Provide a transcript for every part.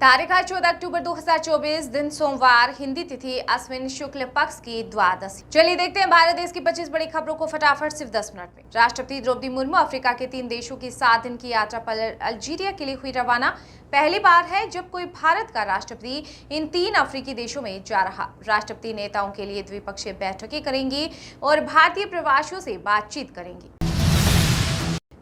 तारीख है 14 अक्टूबर 2024, दिन सोमवार, हिंदी तिथि अश्विन शुक्ल पक्ष की द्वादशी। चलिए देखते हैं भारत देश की 25 बड़ी खबरों को फटाफट सिर्फ 10 मिनट में। राष्ट्रपति द्रौपदी मुर्मू अफ्रीका के 3 देशों की 7 दिन की यात्रा पर अल्जीरिया के लिए हुई रवाना। पहली बार है जब कोई भारत का राष्ट्रपति इन 3 अफ्रीकी देशों में जा रहा। राष्ट्रपति नेताओं के लिए द्विपक्षीय बैठकें करेंगी और भारतीय प्रवासियों से बातचीत करेंगी।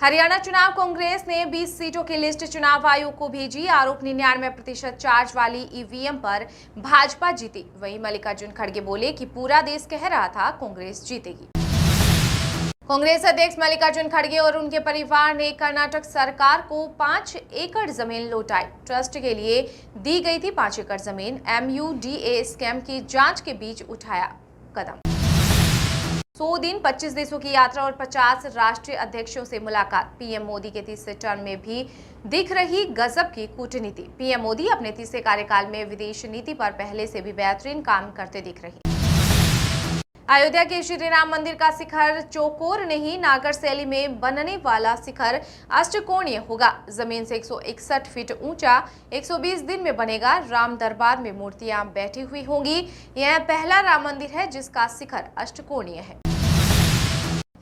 हरियाणा चुनाव कांग्रेस ने 20 सीटों की लिस्ट चुनाव आयोग को भेजी। आरोप 99% चार्ज वाली ईवीएम पर भाजपा जीती। वहीं मल्लिकार्जुन खड़गे बोले कि पूरा देश कह रहा था कांग्रेस जीतेगी। कांग्रेस अध्यक्ष मल्लिकार्जुन खड़गे और उनके परिवार ने कर्नाटक सरकार को 5 एकड़ जमीन लौटाई। ट्रस्ट के लिए दी गई थी 5 एकड़ जमीन। MUDA स्कैम की जांच के बीच उठाया कदम। 100 दिन 25 देशों की यात्रा और 50 राष्ट्रीय अध्यक्षों से मुलाकात। पीएम मोदी के तीसरे टर्म में भी दिख रही गजब की कूटनीति। पीएम मोदी अपने तीसरे कार्यकाल में विदेश नीति पर पहले से भी बेहतरीन काम करते दिख रही। अयोध्या के श्री राम मंदिर का शिखर चौकोर नहीं, नागर शैली में बनने वाला शिखर अष्टकोणीय होगा। जमीन से 161 फीट ऊंचा 120 दिन में बनेगा। राम दरबार में मूर्तियां बैठी हुई होंगी। यह पहला राम मंदिर है जिसका शिखर अष्टकोणीय है।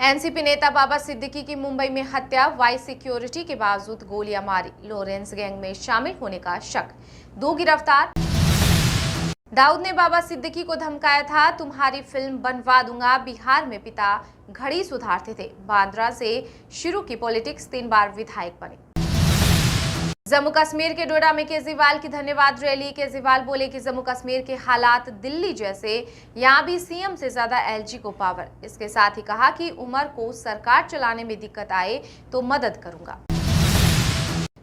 एनसीपी नेता बाबा सिद्दीकी की मुंबई में हत्या। वाइस सिक्योरिटी के बावजूद गोलियां मारी। लॉरेंस गैंग में शामिल होने का शक। 2 गिरफ्तार। दाऊद ने बाबा सिद्दीकी को धमकाया था, तुम्हारी फिल्म बनवा दूंगा। बिहार में पिता घड़ी सुधारते थे। बांद्रा से शुरू की पॉलिटिक्स, 3 बार विधायक बने। जम्मू कश्मीर के डोडा में केजरीवाल की धन्यवाद रैली। केजरीवाल बोले कि जम्मू कश्मीर के हालात दिल्ली जैसे, यहाँ भी सीएम से ज्यादा एलजी को पावर। इसके साथ ही कहा कि उमर को सरकार चलाने में दिक्कत आए तो मदद करूंगा।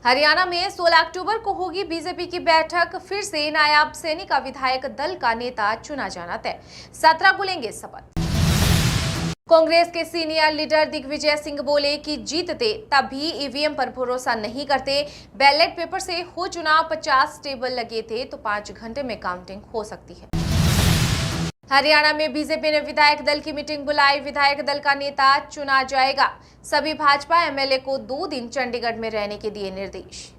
हरियाणा में 16 अक्टूबर को होगी बीजेपी की बैठक। फिर से नायाब सैनी का विधायक दल का नेता चुना जाना तय। 17 को लेंगे शपथ। कांग्रेस के सीनियर लीडर दिग्विजय सिंह बोले कि जीतते तब भी ईवीएम पर भरोसा नहीं करते। बैलेट पेपर से हो चुनाव, 50 टेबल लगे थे तो 5 घंटे में काउंटिंग हो सकती है। हरियाणा में बीजेपी ने विधायक दल की मीटिंग बुलाई। विधायक दल का नेता चुना जाएगा। सभी भाजपा एमएलए को 2 दिन चंडीगढ़ में रहने के दिए निर्देश।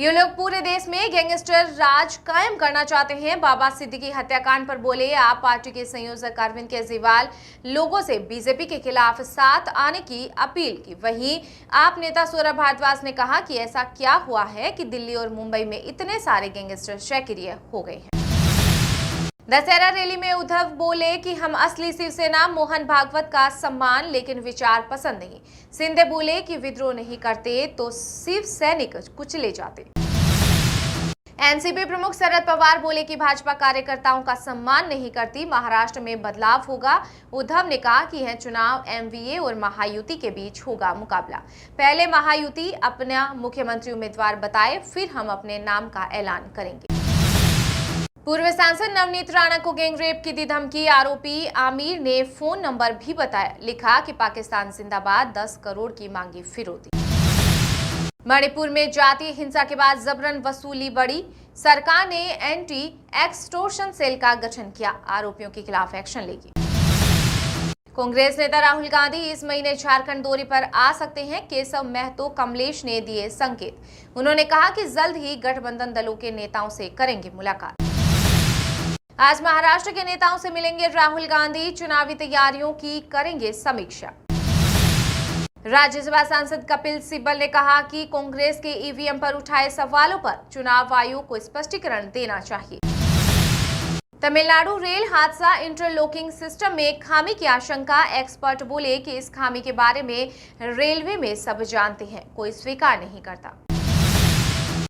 ये लोग पूरे देश में गैंगस्टर राज कायम करना चाहते हैं। बाबा सिद्दीकी हत्याकांड पर बोले आप पार्टी के संयोजक अरविंद केजरीवाल। लोगों से बीजेपी के खिलाफ साथ आने की अपील की। वहीं आप नेता सौरभ भारद्वाज ने कहा कि ऐसा क्या हुआ है कि दिल्ली और मुंबई में इतने सारे गैंगस्टर सक्रिय हो गए हैं। दशहरा रैली में उद्धव बोले कि हम असली शिवसेना, मोहन भागवत का सम्मान लेकिन विचार पसंद नहीं। शिंदे बोले कि विद्रोह नहीं करते तो शिव सैनिक कुचले जाते। एनसीपी प्रमुख शरद पवार बोले कि भाजपा कार्यकर्ताओं का सम्मान नहीं करती। महाराष्ट्र में बदलाव होगा। उद्धव ने कहा कि यह चुनाव एमवीए और महायुति के बीच होगा मुकाबला। पहले महायुति अपना मुख्यमंत्री उम्मीदवार बताए, फिर हम अपने नाम का ऐलान करेंगे। पूर्व सांसद नवनीत राणा को गैंगरेप की दी धमकी। आरोपी आमिर ने फोन नंबर भी बताया। लिखा कि पाकिस्तान जिंदाबाद, 10 करोड़ की मांगी फिरौती। मणिपुर में जातीय हिंसा के बाद जबरन वसूली बढ़ी। सरकार ने एंटी एक्सटोर्शन सेल का गठन किया। आरोपियों के खिलाफ एक्शन लेगी। कांग्रेस नेता राहुल गांधी इस महीने झारखंड दौरे पर आ सकते हैं। केशव महतो कमलेश ने दिए संकेत। उन्होंने कहा कि जल्द ही गठबंधन दलों के नेताओं से करेंगे मुलाकात। आज महाराष्ट्र के नेताओं से मिलेंगे राहुल गांधी। चुनावी तैयारियों की करेंगे समीक्षा। राज्यसभा सांसद कपिल सिब्बल ने कहा कि कांग्रेस के ईवीएम पर उठाए सवालों पर चुनाव आयोग को स्पष्टीकरण देना चाहिए। तमिलनाडु रेल हादसा, इंटरलॉकिंग सिस्टम में खामी की आशंका। एक्सपर्ट बोले कि इस खामी के बारे में रेलवे में सब जानते हैं, कोई स्वीकार नहीं करता।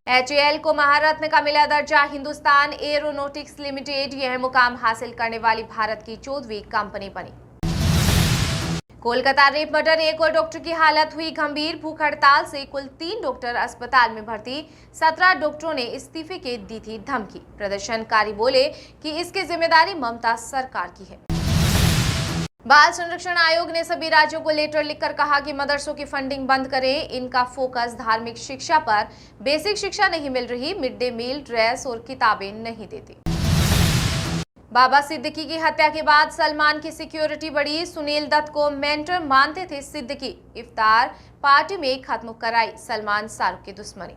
HAL को महारत्न का मिला दर्जा। हिंदुस्तान एरोनॉटिक्स लिमिटेड यह मुकाम हासिल करने वाली भारत की 14वीं कंपनी बनी। कोलकाता रेप मर्डर, एक और डॉक्टर की हालत हुई गंभीर। भूख हड़ताल से कुल 3 डॉक्टर अस्पताल में भर्ती। 17 डॉक्टरों ने इस्तीफे की दी थी धमकी। प्रदर्शनकारी बोले कि इसकी जिम्मेदारी ममता सरकार की है। बाल संरक्षण आयोग ने सभी राज्यों को लेटर लिखकर कहा कि मदरसों की फंडिंग बंद करें। इनका फोकस धार्मिक शिक्षा पर, बेसिक शिक्षा नहीं मिल रही। मिड डे मील, ड्रेस और किताबें नहीं देती। बाबा सिद्दीकी की हत्या के बाद सलमान की सिक्योरिटी बढ़ी। सुनील दत्त को मेंटर मानते थे सिद्दीकी। इफ्तार पार्टी में खत्म कराई सलमान शाहरुख की दुश्मनी।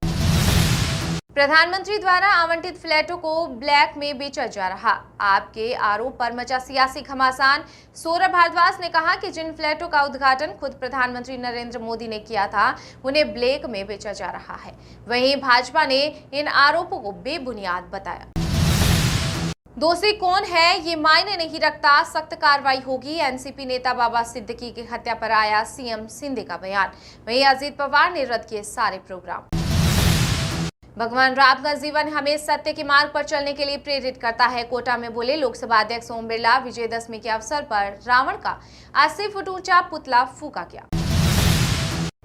प्रधानमंत्री द्वारा आवंटित फ्लैटों को ब्लैक में बेचा जा रहा। आपके आरोप पर मचा सियासी घमासान। सौरभ भारद्वाज ने कहा कि जिन फ्लैटों का उद्घाटन खुद प्रधानमंत्री नरेंद्र मोदी ने किया था, उन्हें ब्लैक में बेचा जा रहा है। वहीं भाजपा ने इन आरोपों को बेबुनियाद बताया। दोषी कौन है ये मायने नहीं रखता, सख्त कार्रवाई होगी। एनसीपी नेता बाबा सिद्दीकी की हत्या पर आया सीएम शिंदे का बयान। वहीं अजित पवार ने रद्द किए सारे प्रोग्राम। भगवान राम का जीवन हमें सत्य के मार्ग पर चलने के लिए प्रेरित करता है, कोटा में बोले लोकसभा अध्यक्ष ओम बिरला। विजयदशमी के अवसर पर रावण का 80 फुट ऊंचा पुतला फूंका गया।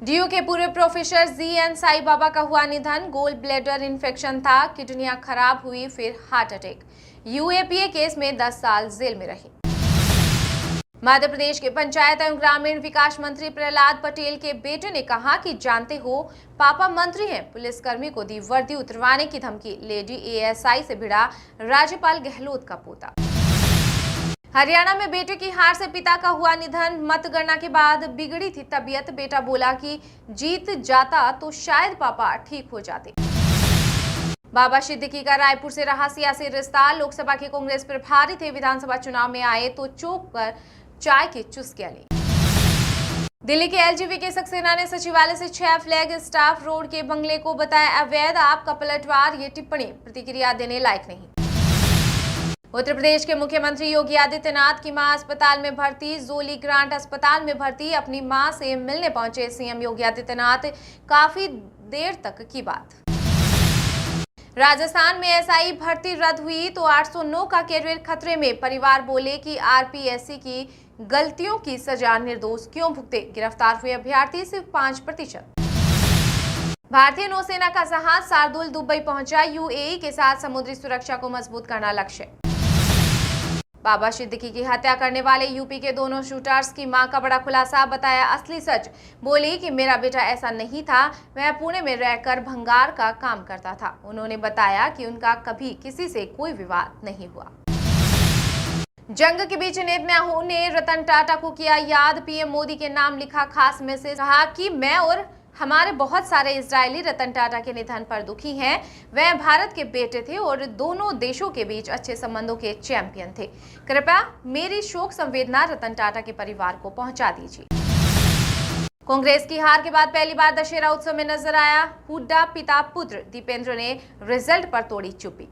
डीयू के पूर्व प्रोफेसर जी.एन. साई बाबा का हुआ निधन। गोल ब्लैडर इन्फेक्शन था, किडनियां खराब हुई, फिर हार्ट अटैक। यूएपीए केस में 10 साल जेल में रहे। मध्य प्रदेश के पंचायत एवं ग्रामीण विकास मंत्री प्रहलाद पटेल के बेटे ने कहा कि जानते हो पापा मंत्री हैं, पुलिसकर्मी को दी वर्दी उतरवाने की धमकी। लेडी एएसआई से भिड़ा राज्यपाल गहलोत का पोता। हरियाणा में बेटे की हार से पिता का हुआ निधन। मतगणना के बाद बिगड़ी थी तबीयत। बेटा बोला कि जीत जाता तो शायद पापा ठीक हो जाते। बाबा सिद्दीकी का रायपुर से रहा सियासी रिश्ता। लोकसभा के कांग्रेस प्रभारी थे, विधानसभा चुनाव में आए तो चौक पर चाय की चुस्कियां ली। दिल्ली के एलजीबी सक्सेना ने सचिवालय से 6 फ्लैग स्टाफ रोड के बंगले को बताया अवैध। आपका पलटवार, ये टिप्पणी प्रतिक्रिया देने लायक नहीं। उत्तर प्रदेश के मुख्यमंत्री योगी आदित्यनाथ की मां अस्पताल में भर्ती। जोली ग्रांट अस्पताल में भर्ती। अपनी मां से मिलने पहुंचे सीएम योगी आदित्यनाथ। काफी देर तक की बात। राजस्थान में एसआई भर्ती रद्द हुई तो 809 का कैरियर खतरे में। परिवार बोले कि आरपीएससी की गलतियों की सजा निर्दोष क्यों भुगते। गिरफ्तार हुए अभ्यर्थी सिर्फ 5%। भारतीय नौसेना का जहाज शार्दुल दुबई पहुंचा। यूएई के साथ समुद्री सुरक्षा को मजबूत करना लक्ष्य। बाबा सिद्दीकी की हत्या करने वाले यूपी के दोनों शूटर्स की मां का बड़ा खुलासा। बताया असली सच। बोली कि मेरा बेटा ऐसा नहीं था, वह पुणे में रहकर भंगार का काम करता था। उन्होंने बताया कि उनका कभी किसी से कोई विवाद नहीं हुआ। जंग के बीच नेतन्याहू ने रतन टाटा को किया याद। पीएम मोदी के नाम लिखा खास मैसेज। कहा कि मैं और हमारे बहुत सारे इजरायली रतन टाटा के निधन पर दुखी हैं। वह भारत के बेटे थे और दोनों देशों के बीच अच्छे संबंधों के चैंपियन थे। कृपया मेरी शोक संवेदना रतन टाटा के परिवार को पहुंचा दीजिए। कांग्रेस की हार के बाद पहली बार दशहरा उत्सव में नजर आया हुड्डा पिता पुत्र। दीपेंद्र ने रिजल्ट पर तोड़ी चुप्पी।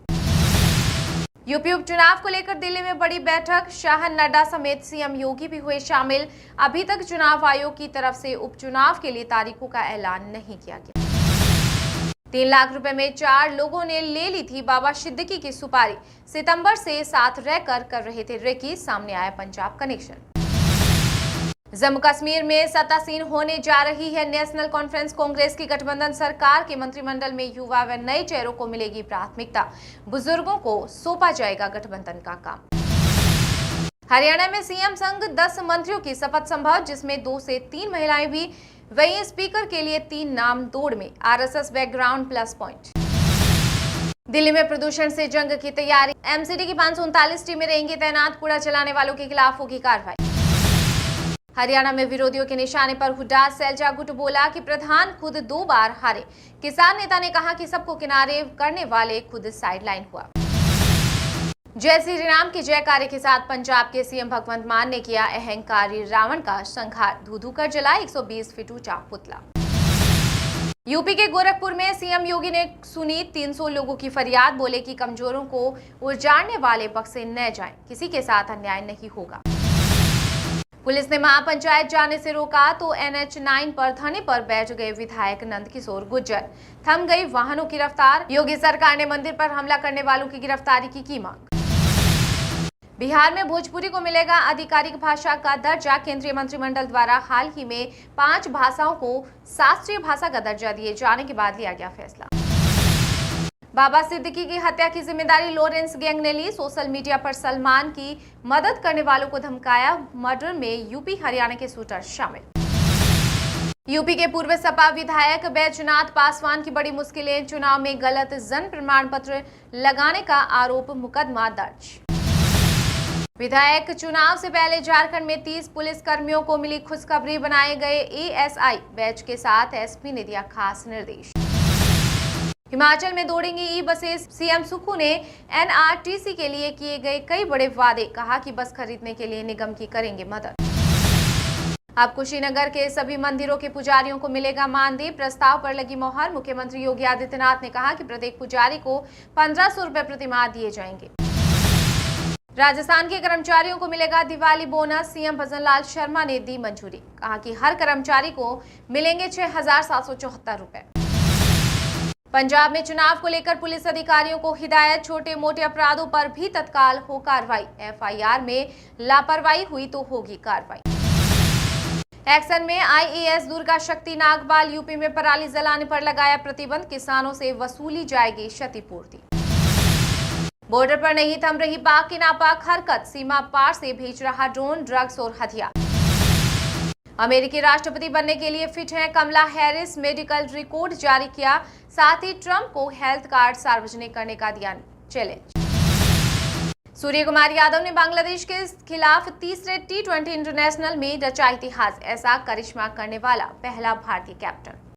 यूपी उपचुनाव को लेकर दिल्ली में बड़ी बैठक। शाह, नड्डा समेत सीएम योगी भी हुए शामिल। अभी तक चुनाव आयोग की तरफ से उपचुनाव के लिए तारीखों का ऐलान नहीं किया गया। 3 लाख रुपए में 4 लोगों ने ले ली थी बाबा सिद्दीकी की सुपारी। सितंबर से साथ रहकर कर रहे थे रेकी। सामने आया पंजाब कनेक्शन। जम्मू कश्मीर में सत्तासीन होने जा रही है नेशनल कॉन्फ्रेंस कांग्रेस की गठबंधन सरकार के मंत्रिमंडल में युवा व नए चेहरों को मिलेगी प्राथमिकता। बुजुर्गों को सौंपा जाएगा गठबंधन का काम। हरियाणा में सीएम संग 10 मंत्रियों की शपथ संभव, जिसमें 2 से 3 महिलाएं भी। वहीं स्पीकर के लिए 3 नाम दौड़ में। RSS background plus point. Delhi में प्रदूषण से जंग की तैयारी। एमसीडी की 539 टीमें रहेंगी तैनात। कूड़ा चलाने वालों के खिलाफ होगी कार्रवाई। हरियाणा में विरोधियों के निशाने पर हुड्डा। सैलजा गुट बोला कि प्रधान खुद 2 बार हारे। किसान नेता ने कहा कि सबको किनारे करने वाले खुद साइडलाइन हुआ। जय श्री राम के जयकारे के साथ पंजाब के सीएम भगवंत मान ने किया अहंकारी रावण का संहार। धू-धू कर जला 120 फीट ऊंचा पुतला। यूपी के गोरखपुर में सीएम योगी ने सुनी 300 लोगों की फरियाद। बोले कि कमजोरों को उजाड़ने वाले बक्से न जाएं, किसी के साथ अन्याय नहीं होगा। पुलिस ने महापंचायत जाने से रोका तो NH 9 पर धरने पर बैठ गए विधायक नंदकिशोर गुर्जर। थम गई वाहनों की रफ्तार। योगी सरकार ने मंदिर पर हमला करने वालों की गिरफ्तारी की मांग। बिहार में भोजपुरी को मिलेगा आधिकारिक भाषा का दर्जा। केंद्रीय मंत्रिमंडल द्वारा हाल ही में 5 भाषाओं को शास्त्रीय भाषा का दर्जा दिए जाने के बाद लिया गया फैसला। बाबा सिद्दीकी की हत्या की जिम्मेदारी लॉरेंस गैंग ने ली। सोशल मीडिया पर सलमान की मदद करने वालों को धमकाया। मर्डर में यूपी हरियाणा के शूटर शामिल। यूपी के पूर्व सपा विधायक बैजनाथ पासवान की बड़ी मुश्किलें। चुनाव में गलत जन प्रमाण पत्र लगाने का आरोप, मुकदमा दर्ज। विधायक चुनाव से पहले झारखंड में 30 पुलिस कर्मियों को मिली खुशखबरी। बनाए गए एएसआई बैच के साथ एसपी ने दिया खास निर्देश। हिमाचल में दौड़ेंगी ई बसेस। सीएम सुक्खू ने एनआरटीसी के लिए किए गए कई बड़े वादे, कहा कि बस खरीदने के लिए निगम की करेंगे मदद। अब कुशीनगर के सभी मंदिरों के पुजारियों को मिलेगा मानदेय, प्रस्ताव पर लगी मोहर। मुख्यमंत्री योगी आदित्यनाथ ने कहा कि प्रत्येक पुजारी को 1500 रुपए प्रतिमाह दिए जाएंगे। राजस्थान के कर्मचारियों को मिलेगा दिवाली बोनस। सीएम भजन लाल शर्मा ने दी मंजूरी, कहा कि हर कर्मचारी को मिलेंगे 6774 रुपए। पंजाब में चुनाव को लेकर पुलिस अधिकारियों को हिदायत, छोटे मोटे अपराधों पर भी तत्काल हो कार्रवाई। एफआईआर में लापरवाही हुई तो होगी कार्रवाई। एक्शन में आईएएस दुर्गा शक्ति नागपाल। यूपी में पराली जलाने पर लगाया प्रतिबंध, किसानों से वसूली जाएगी क्षतिपूर्ति। बॉर्डर पर नहीं थम रही पाक की नापाक हरकत, सीमा पार से भेज रहा ड्रोन, ड्रग्स और हथियार। अमेरिकी राष्ट्रपति बनने के लिए फिट हैं कमला हैरिस, मेडिकल रिकॉर्ड जारी किया। साथ ही ट्रंप को हेल्थ कार्ड सार्वजनिक करने का दिया चैलेंज। सूर्य कुमार यादव ने बांग्लादेश के खिलाफ तीसरे टी20 इंटरनेशनल में रचा इतिहास, ऐसा करिश्मा करने वाला पहला भारतीय कैप्टन।